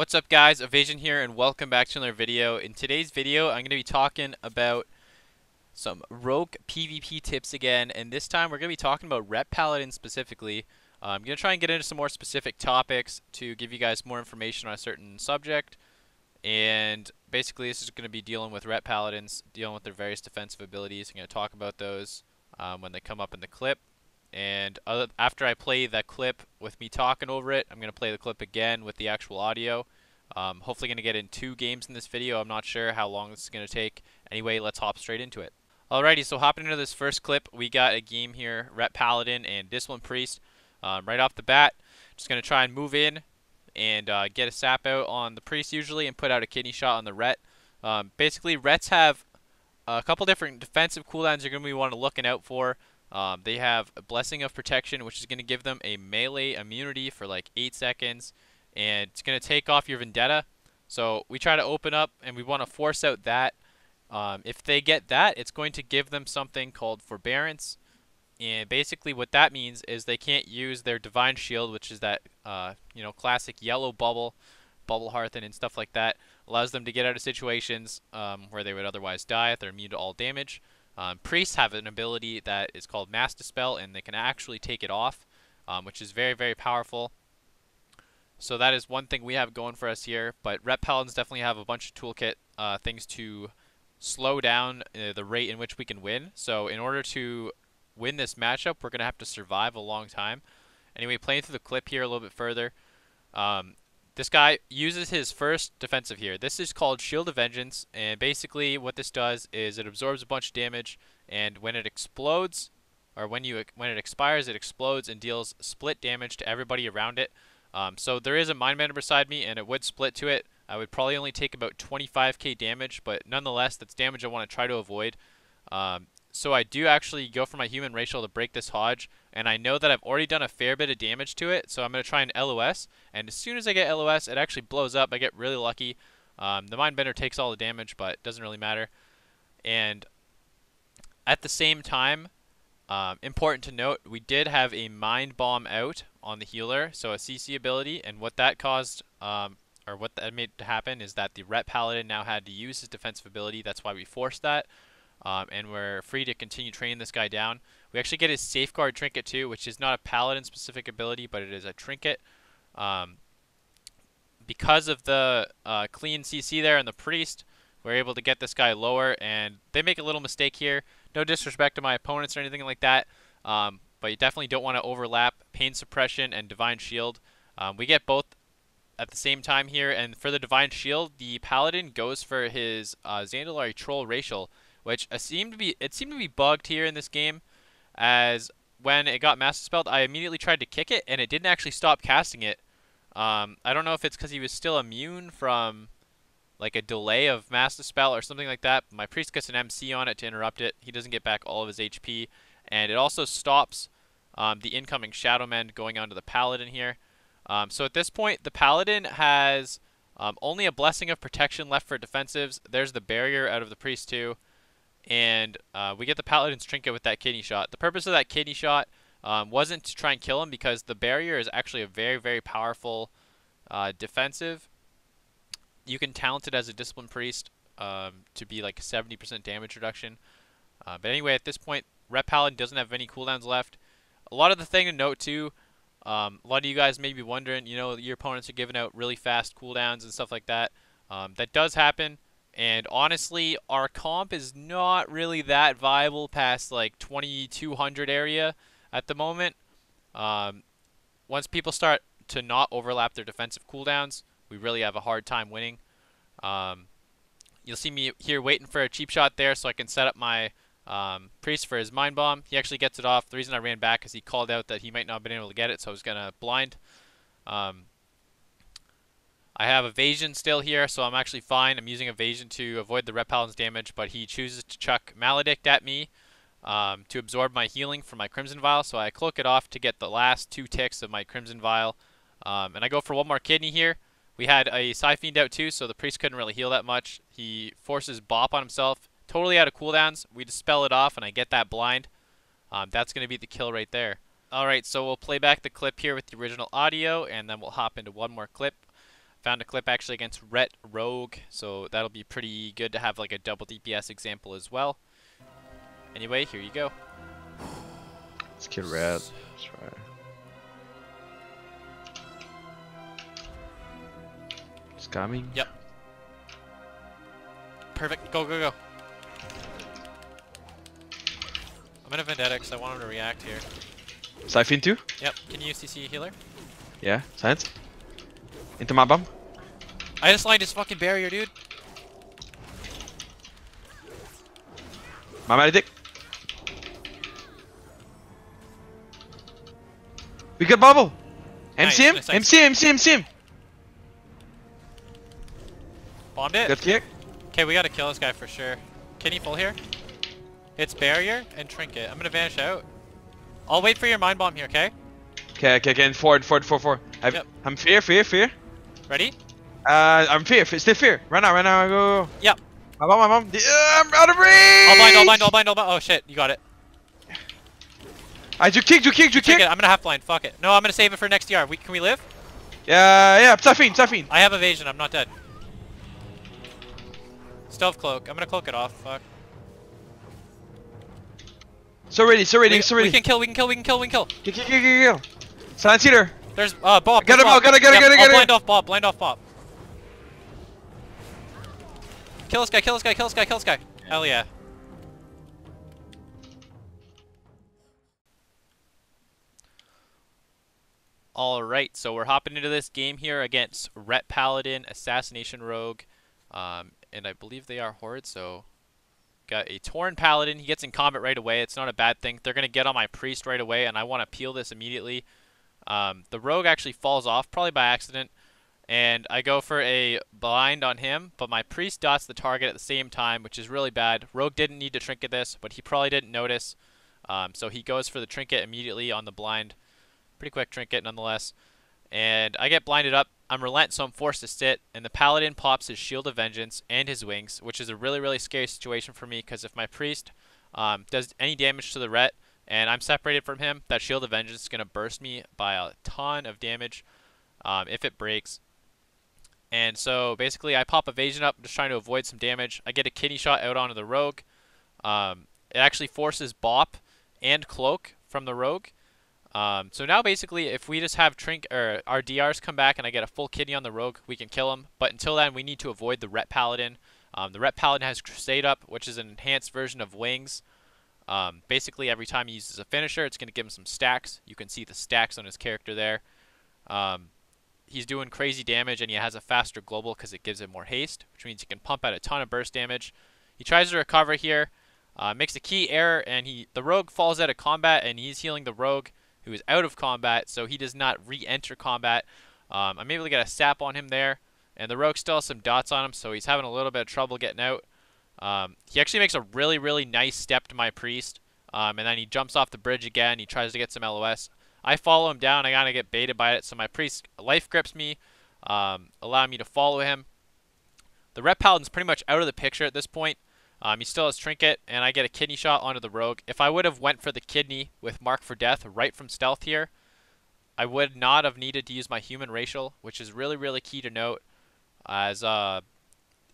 What's up guys, Evasion here and welcome back to another video. In today's video I'm going to be talking about some rogue PvP tips again, and this time we're going to be talking about Ret Paladins specifically. I'm going to try and get into some more specific topics to give you guys more information on a certain subject, and basically this is going to be dealing with Ret Paladins, dealing with their various defensive abilities. I'm going to talk about those when they come up in the clip. And after I play that clip with me talking over it, I'm going to play the clip again with the actual audio. Hopefully going to get in 2 games in this video. I'm not sure how long this is going to take. Anyway, let's hop straight into it. Alrighty, so hopping into this first clip, we got a game here, Ret Paladin and Discipline Priest. Right off the bat, just going to try and move in and get a sap out on the Priest usually and put out a kidney shot on the Ret. Basically, Rets have a couple different defensive cooldowns you're going to be wanting to looking out for. They have a Blessing of Protection, which is going to give them a melee immunity for like 8 seconds, and it's going to take off your Vendetta. So we try to open up, and we want to force out that. If they get that, it's going to give them something called Forbearance, and basically what that means is they can't use their Divine Shield, which is that classic yellow bubble hearthen and stuff like that. Allows them to get out of situations where they would otherwise die if they're immune to all damage. Priests have an ability that is called Mass Dispel, and they can actually take it off, which is very, very powerful. So that is one thing we have going for us here. But Ret Paladins definitely have a bunch of toolkit things to slow down the rate in which we can win. So in order to win this matchup, we're going to have to survive a long time. Anyway, playing through the clip here a little bit further. This guy uses his first defensive here. This is called Shield of Vengeance, and basically what this does is it absorbs a bunch of damage, and when it explodes, or when it expires, it explodes and deals split damage to everybody around it. So there is a Mindbender beside me, and it would split to it. I would probably only take about 25k damage, but nonetheless, that's damage I want to try to avoid. So I do actually go for my human racial to break this Hodge, and I know that I've already done a fair bit of damage to it, so I'm going to try and LOS, and as soon as I get LOS, it actually blows up. I get really lucky. The Mindbender takes all the damage, but it doesn't really matter. And at the same time, important to note, we did have a Mind Bomb out on the healer, so a CC ability, and what that caused, or what that made to happen is that the Ret Paladin now had to use his defensive ability. That's why we forced that. And we're free to continue training this guy down. We actually get his Safeguard Trinket too, which is not a Paladin-specific ability, but it is a trinket. Because of the clean CC there and the Priest, we're able to get this guy lower, and they make a little mistake here. No disrespect to my opponents or anything like that, but you definitely don't want to overlap Pain Suppression and Divine Shield. We get both at the same time here, and for the Divine Shield, the Paladin goes for his Zandalari Troll Racial, which seemed to be bugged here in this game, as when it got Mass Dispelled, I immediately tried to kick it, and it didn't actually stop casting it. I don't know if it's because he was still immune from like a delay of Mass Dispel or something like that. My Priest gets an MC on it to interrupt it. He doesn't get back all of his HP, and it also stops the incoming Shadow Men going onto the Paladin here. So at this point, the Paladin has only a Blessing of Protection left for defensives. There's the barrier out of the Priest too. And we get the Paladin's Trinket with that kidney shot. The purpose of that kidney shot wasn't to try and kill him, because the barrier is actually a very, very powerful defensive. You can talent it as a Discipline Priest to be like 70% damage reduction. But anyway, at this point, Ret Paladin doesn't have any cooldowns left. A lot of the thing to note too, a lot of you guys may be wondering, your opponents are giving out really fast cooldowns and stuff like that. That does happen. And honestly, our comp is not really that viable past like 2200 area at the moment. Once people start to not overlap their defensive cooldowns, we really have a hard time winning. You'll see me here waiting for a cheap shot there so I can set up my Priest for his Mind Bomb. He actually gets it off. The reason I ran back is he called out that he might not have been able to get it, so I was going to blind. I have Evasion still here, so I'm actually fine. I'm using Evasion to avoid the Ret Paladin's damage, but he chooses to chuck Maledict at me to absorb my healing from my Crimson Vial, so I cloak it off to get the last 2 ticks of my Crimson Vial. And I go for one more kidney here. We had a Psyfiend out too, so the Priest couldn't really heal that much. He forces Bop on himself, totally out of cooldowns. We dispel it off, and I get that blind. That's going to be the kill right there. Alright, so we'll play back the clip here with the original audio, and then we'll hop into one more clip. Found a clip actually against Ret Rogue, so that'll be pretty good to have like a double DPS example as well. Anyway, here you go. Let's kill Red. Let's try. It's coming. Yep. Perfect. Go, go, go. I'm gonna Vendetta because I want him to react here. Siphon 2? Yep. Can you CC healer? Yeah, science. Into my bomb. I just lined his fucking barrier, dude. My medic. We got bubble. MC him. Nice, nice. MC him. Bombed it. Good kick. Okay, we gotta kill this guy for sure. Can he full here? It's barrier and trinket. I'm gonna vanish out. I'll wait for your mind bomb here, okay? Okay. Forward. Yep. I'm fear. Ready? I'm fear. Still fear. Run out. Go. Yep. My bomb. I'm out of range. All blind. Oh shit, you got it. You kick. I'm gonna half blind. Fuck it. No, I'm gonna save it for next DR. Can we live? Yeah. Siphon. I have evasion. I'm not dead. Stealth cloak. I'm gonna cloak it off. Fuck. So ready. We can kill. Kill. Silence healer. There's Bob. Get him out. Get it. Blind off Bob. Kill this guy. Hell yeah. Alright, so we're hopping into this game here against Ret Paladin, Assassination Rogue, and I believe they are Horde, so got a Torn Paladin. He gets in combat right away. It's not a bad thing. They're going to get on my Priest right away, and I want to peel this immediately. The Rogue actually falls off, probably by accident, and I go for a blind on him, but my Priest dots the target at the same time, which is really bad. Rogue didn't need to trinket this, but he probably didn't notice, so he goes for the trinket immediately on the blind. Pretty quick trinket nonetheless. And I get blinded up. I'm relent, so I'm forced to sit. And the Paladin pops his Shield of Vengeance and his Wings, which is a really scary situation for me, because if my Priest does any damage to the Ret and I'm separated from him, that Shield of Vengeance is going to burst me by a ton of damage if it breaks. And so basically I pop Evasion up, just trying to avoid some damage. I get a kidney shot out onto the Rogue. It actually forces Bop and Cloak from the Rogue. So now basically if we just have our DRs come back and I get a full kidney on the Rogue, we can kill him. But until then we need to avoid the Ret Paladin. The Ret Paladin has Crusade up, which is an enhanced version of Wings. Basically every time he uses a finisher, it's going to give him some stacks. You can see the stacks on his character there. He's doing crazy damage, and he has a faster global because it gives him more haste, which means he can pump out a ton of burst damage. He tries to recover here, makes a key error, and the Rogue falls out of combat, and he's healing the Rogue, who is out of combat, so he does not re-enter combat. I'm able to get a sap on him there, and the Rogue still has some dots on him, so he's having a little bit of trouble getting out. He actually makes a really nice step to my Priest, and then he jumps off the bridge again. He tries to get some LOS. I follow him down. I gotta get baited by it, so my Priest life grips me, allowing me to follow him. The Ret Paladin's pretty much out of the picture at this point. He still has Trinket, and I get a kidney shot onto the Rogue. If I would have went for the kidney with Mark for Death right from stealth here, I would not have needed to use my human racial, which is really key to note, as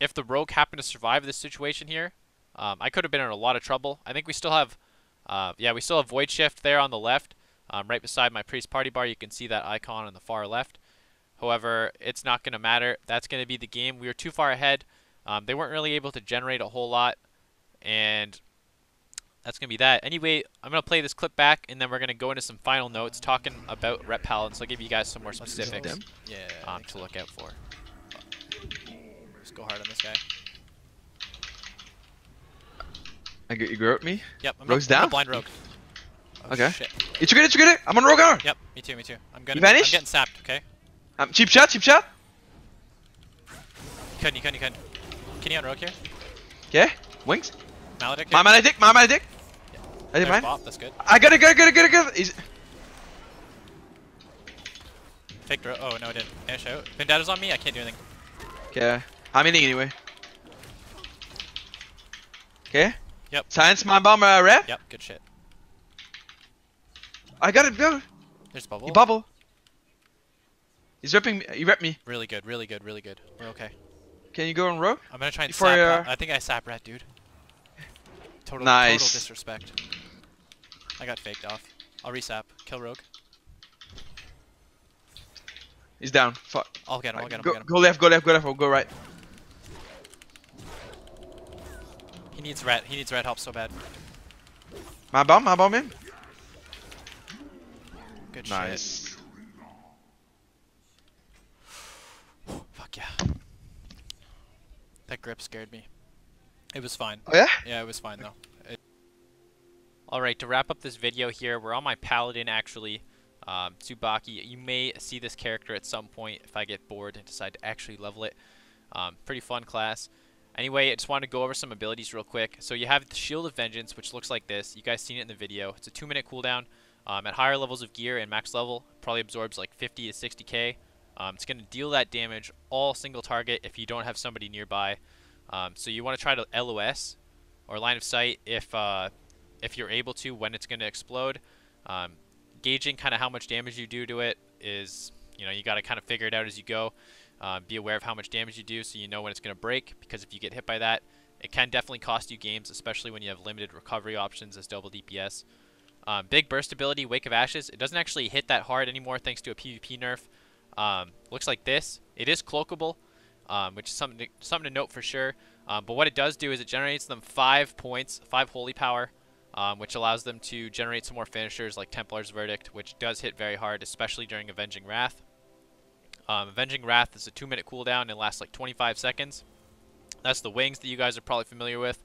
if the Rogue happened to survive this situation here, I could have been in a lot of trouble. I think we still have, we still have Void Shift there on the left, right beside my Priest Party Bar. You can see that icon on the far left. However, it's not going to matter. That's going to be the game. We were too far ahead. They weren't really able to generate a whole lot, and that's going to be that. Anyway, I'm going to play this clip back, and then we're going to go into some final notes talking about Ret Paladins. So I'll give you guys some more specifics to look out for. Just go hard on this guy. You group me? Yep, I'm Rogue's I'm down? blind Rogue. Oh, okay. Shit. It's good. I'm on Rogue armor. Yep, me too. I'm You vanish? getting sapped, okay? Cheap shot. You couldn't. Can you on Rogue here? Okay. Wings. Maledict My here? Maledict. Yeah. I did mine. Bop, that's good. I got it. He's... Fake draw. Oh, no, I didn't. Vanish out. Vendetta's on me. I can't do anything. Okay. I'm inning anyway. Okay. Yep. Science my bomb rep. Yep, good shit. I got it, go. There's bubble. You bubble. He's repping me. He repped me. Really good, really good, really good. We're okay. Can you go on rogue? I'm gonna try and Before sap. I think I sap rat, dude. Total disrespect. I got faked off. I'll resap. Kill rogue. He's down. Fuck. I'll get him. I'll get him. Go, I'll get him. go left. Go left. Go left. I'll go right. He needs rat. He needs rat help so bad. My bomb in. Good Nice. shit. Fuck yeah. That grip scared me. It was fine. Oh yeah? Yeah, it was fine though. Alright, to wrap up this video here, we're on my paladin actually. Tsubaki. You may see this character at some point if I get bored and decide to actually level it. Pretty fun class. Anyway, I just wanted to go over some abilities real quick. So you have the Shield of Vengeance, which looks like this. You guys seen it in the video. It's a 2-minute cooldown. At higher levels of gear and max level, probably absorbs like 50 to 60k. It's going to deal that damage all single target if you don't have somebody nearby. So you want to try to LOS or line of sight if you're able to when it's going to explode. Gauging kind of how much damage you do to it is, you got to kind of figure it out as you go. Be aware of how much damage you do so you know when it's going to break, because if you get hit by that, it can definitely cost you games, especially when you have limited recovery options as double DPS. Big burst ability, Wake of Ashes. It doesn't actually hit that hard anymore thanks to a PvP nerf. Looks like this. It is cloakable, which is something to note for sure. But what it does do is it generates them 5 points, 5 holy power, which allows them to generate some more finishers like Templar's Verdict, which does hit very hard, especially during Avenging Wrath. Avenging Wrath is a 2-minute cooldown and lasts like 25 seconds. That's the wings that you guys are probably familiar with.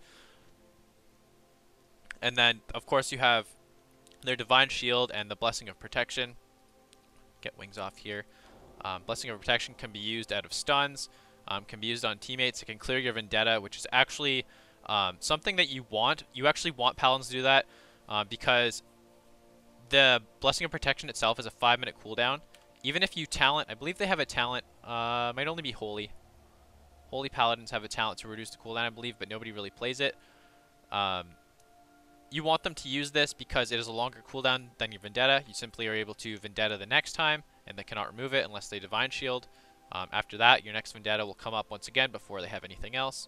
And then, of course, you have their Divine Shield and the Blessing of Protection. Get wings off here. Blessing of Protection can be used out of stuns, can be used on teammates. It can clear your Vendetta, which is actually something that you want. You actually want Paladins to do that because the Blessing of Protection itself is a 5-minute cooldown. Even if you talent, I believe they have a talent, might only be Holy. Holy Paladins have a talent to reduce the cooldown, I believe, but nobody really plays it. You want them to use this because it is a longer cooldown than your Vendetta. You simply are able to Vendetta the next time, and they cannot remove it unless they Divine Shield. After that, your next Vendetta will come up once again before they have anything else.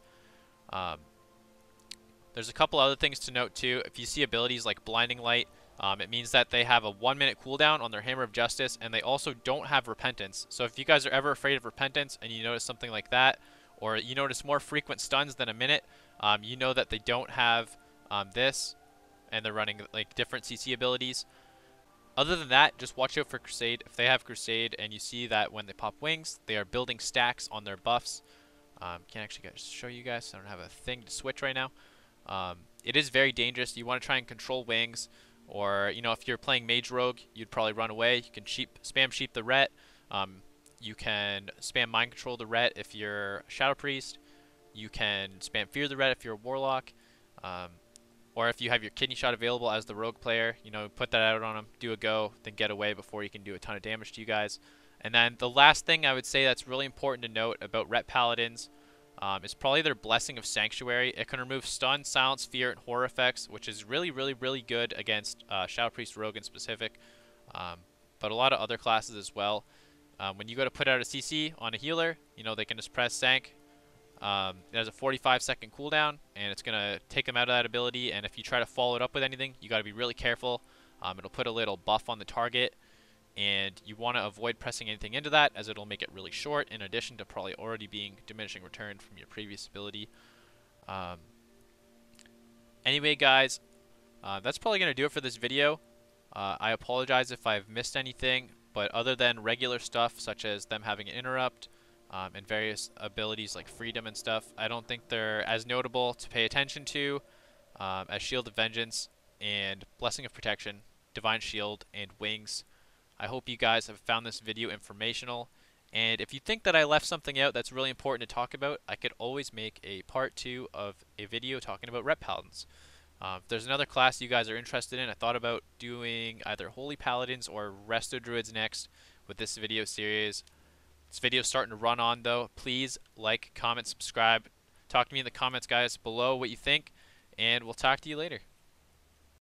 There's a couple other things to note too. If you see abilities like Blinding Light, it means that they have a 1-minute cooldown on their Hammer of Justice, and they also don't have Repentance. So if you guys are ever afraid of Repentance and you notice something like that, or you notice more frequent stuns than a minute, you know that they don't have this, and they're running like different CC abilities. Other than that, just watch out for Crusade. If they have Crusade and you see that when they pop wings, they are building stacks on their buffs. Can't actually show you guys, so I don't have a thing to switch right now. It is very dangerous. You want to try and control wings, or if you're playing Mage Rogue, you'd probably run away. You can spam Sheep the Ret. You can spam Mind Control the Ret if you're a Shadow Priest. You can spam Fear the Ret if you're a Warlock. Or if you have your Kidney Shot available as the Rogue player, put that out on them, do a go, then get away before you can do a ton of damage to you guys. And then the last thing I would say that's really important to note about Ret Paladins is probably their Blessing of Sanctuary. It can remove stun, silence, fear, and horror effects, which is really, really, really good against Shadow Priest Rogue in specific, but a lot of other classes as well. When you go to put out a CC on a healer, they can just press Sank. It has a 45-second cooldown, and it's going to take them out of that ability, and if you try to follow it up with anything, you got to be really careful. It'll put a little buff on the target, and you want to avoid pressing anything into that, as it'll make it really short, in addition to probably already being diminishing return from your previous ability. Anyway, guys, that's probably going to do it for this video. I apologize if I've missed anything, but other than regular stuff, such as them having an interrupt, and various abilities like Freedom and stuff, I don't think they're as notable to pay attention to as Shield of Vengeance and Blessing of Protection, Divine Shield, and Wings. I hope you guys have found this video informational, and if you think that I left something out that's really important to talk about, I could always make a part 2 of a video talking about Ret Paladins. If there's another class you guys are interested in, I thought about doing either Holy Paladins or Resto Druids next with this video series. This video's starting to run on though. Please like, comment, subscribe. Talk to me in the comments, guys, below what you think, and we'll talk to you later.